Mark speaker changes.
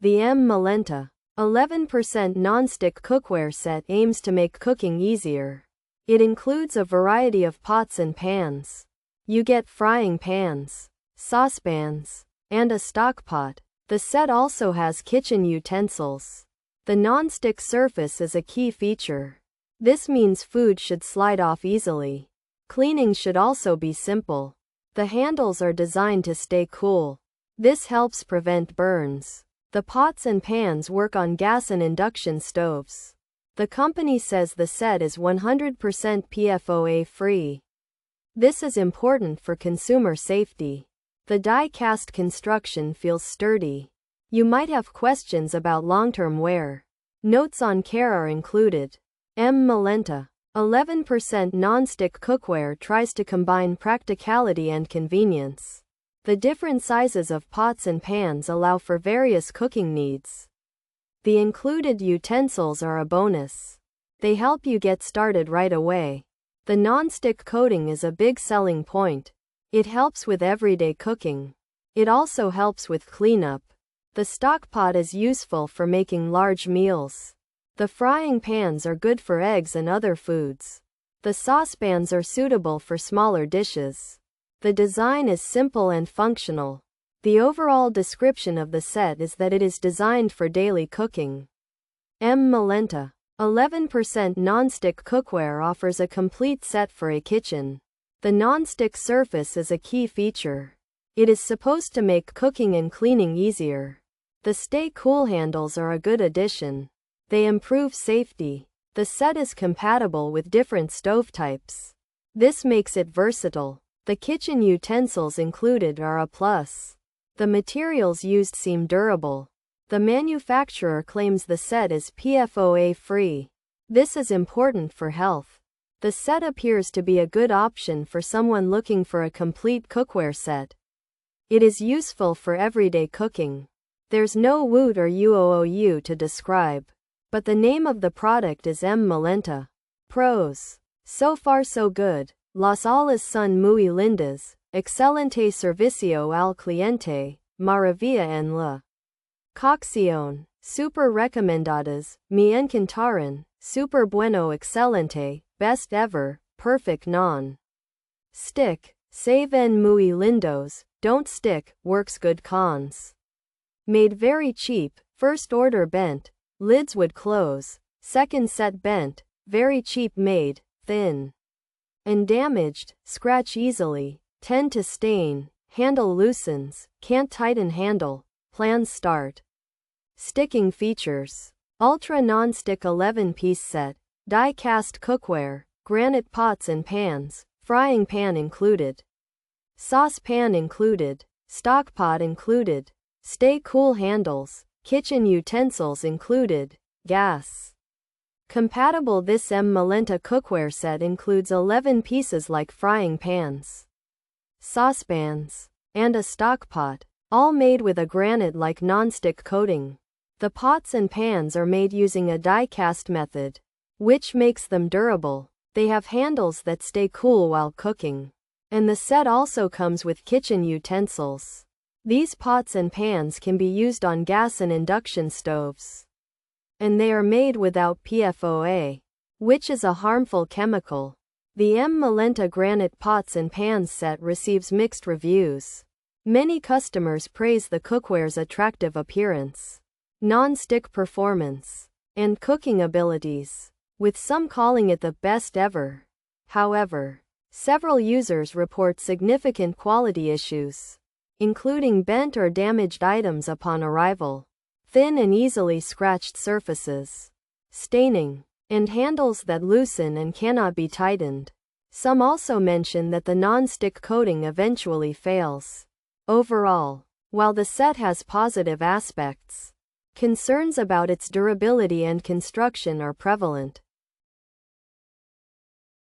Speaker 1: The M MELENTA 11% Nonstick Cookware set aims to make cooking easier. It includes a variety of pots and pans. You get frying pans, saucepans, and a stockpot. The set also has kitchen utensils. The non-stick surface is a key feature. This means food should slide off easily. Cleaning should also be simple. The handles are designed to stay cool. This helps prevent burns. The pots and pans work on gas and induction stoves. The company says the set is 100% PFOA-free. This is important for consumer safety. The die-cast construction feels sturdy. You might have questions about long-term wear. Notes on care are included. M MELENTA 11% Nonstick Cookware tries to combine practicality and convenience. The different sizes of pots and pans allow for various cooking needs. The included utensils are a bonus. They help you get started right away. The non-stick coating is a big selling point. It helps with everyday cooking. It also helps with cleanup. The stockpot is useful for making large meals. The frying pans are good for eggs and other foods. The saucepans are suitable for smaller dishes. The design is simple and functional. The overall description of the set is that it is designed for daily cooking. M MELENTA 11% Nonstick Cookware offers a complete set for a kitchen. The non-stick surface is a key feature. It is supposed to make cooking and cleaning easier. The stay cool handles are a good addition. They improve safety. The set is compatible with different stove types. This makes it versatile. The kitchen utensils included are a plus. The materials used seem durable. The manufacturer claims the set is PFOA-free. This is important for health. The set appears to be a good option for someone looking for a complete cookware set. It is useful for everyday cooking. There's no woot or UOOU to describe, but the name of the product is M MELENTA. Pros. So far so good. Las alas son muy lindas, excelente servicio al cliente, maravilla en la cocción, super recomendadas, me encantaron, super bueno excelente, best ever, perfect non-stick, se ven muy lindos, don't stick, works good. Cons. Made very cheap, first order bent, lids would close, second set bent, very cheap made, thin and damaged, scratch easily, tend to stain, handle loosens, can't tighten handle, plans start. Sticking features. Ultra non-stick 11-piece set, die-cast cookware, granite pots and pans, frying pan included. Saucepan included, stockpot included, stay cool handles, kitchen utensils included, gas. Compatible. This M MELENTA cookware set includes 11 pieces like frying pans, saucepans, and a stockpot, all made with a granite-like nonstick coating. The pots and pans are made using a die-cast method, which makes them durable. They have handles that stay cool while cooking. And the set also comes with kitchen utensils. These pots and pans can be used on gas and induction stoves. And they are made without PFOA, which is a harmful chemical. The M MELENTA granite pots and pans set receives mixed reviews. Many customers praise the cookware's attractive appearance, non-stick performance, and cooking abilities, with some calling it the best ever. However, several users report significant quality issues, including bent or damaged items upon arrival, thin and easily scratched surfaces, staining, and handles that loosen and cannot be tightened. Some also mention that the non-stick coating eventually fails. Overall, while the set has positive aspects, concerns about its durability and construction are prevalent.